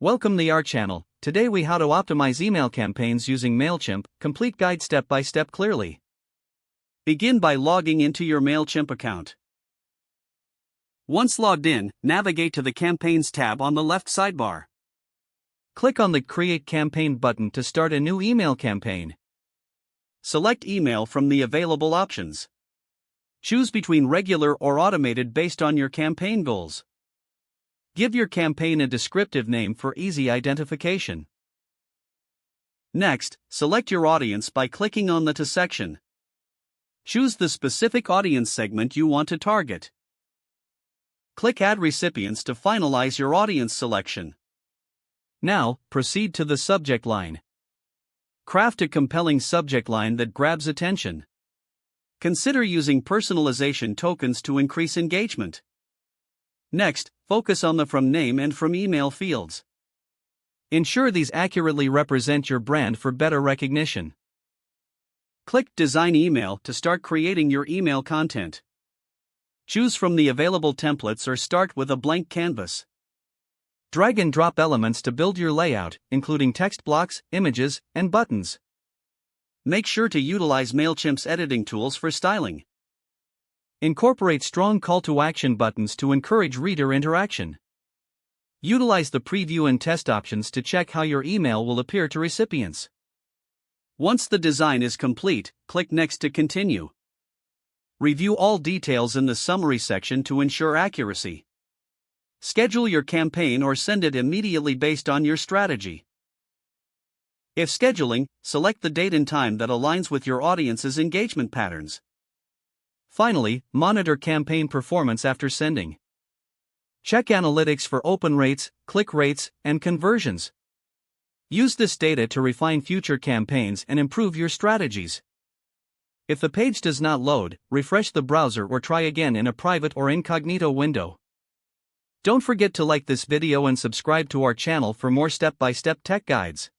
Welcome to our channel. Today we how to optimize email campaigns using Mailchimp, complete guide step by step clearly. Begin by logging into your Mailchimp account. Once logged in, navigate to the Campaigns tab on the left sidebar. Click on the Create Campaign button to start a new email campaign. Select email from the available options. Choose between regular or automated based on your campaign goals. Give your campaign a descriptive name for easy identification. Next, select your audience by clicking on the To section. Choose the specific audience segment you want to target. Click Add Recipients to finalize your audience selection. Now, proceed to the subject line. Craft a compelling subject line that grabs attention. Consider using personalization tokens to increase engagement. Next, focus on the From Name and From Email fields. Ensure these accurately represent your brand for better recognition. Click Design Email to start creating your email content. Choose from the available templates or start with a blank canvas. Drag and drop elements to build your layout, including text blocks, images, and buttons. Make sure to utilize Mailchimp's editing tools for styling. Incorporate strong call-to-action buttons to encourage reader interaction. Utilize the preview and test options to check how your email will appear to recipients. Once the design is complete, click Next to continue. Review all details in the summary section to ensure accuracy. Schedule your campaign or send it immediately based on your strategy. If scheduling, select the date and time that aligns with your audience's engagement patterns. Finally, monitor campaign performance after sending. Check analytics for open rates, click rates, and conversions. Use this data to refine future campaigns and improve your strategies. If the page does not load, refresh the browser or try again in a private or incognito window. Don't forget to like this video and subscribe to our channel for more step-by-step tech guides.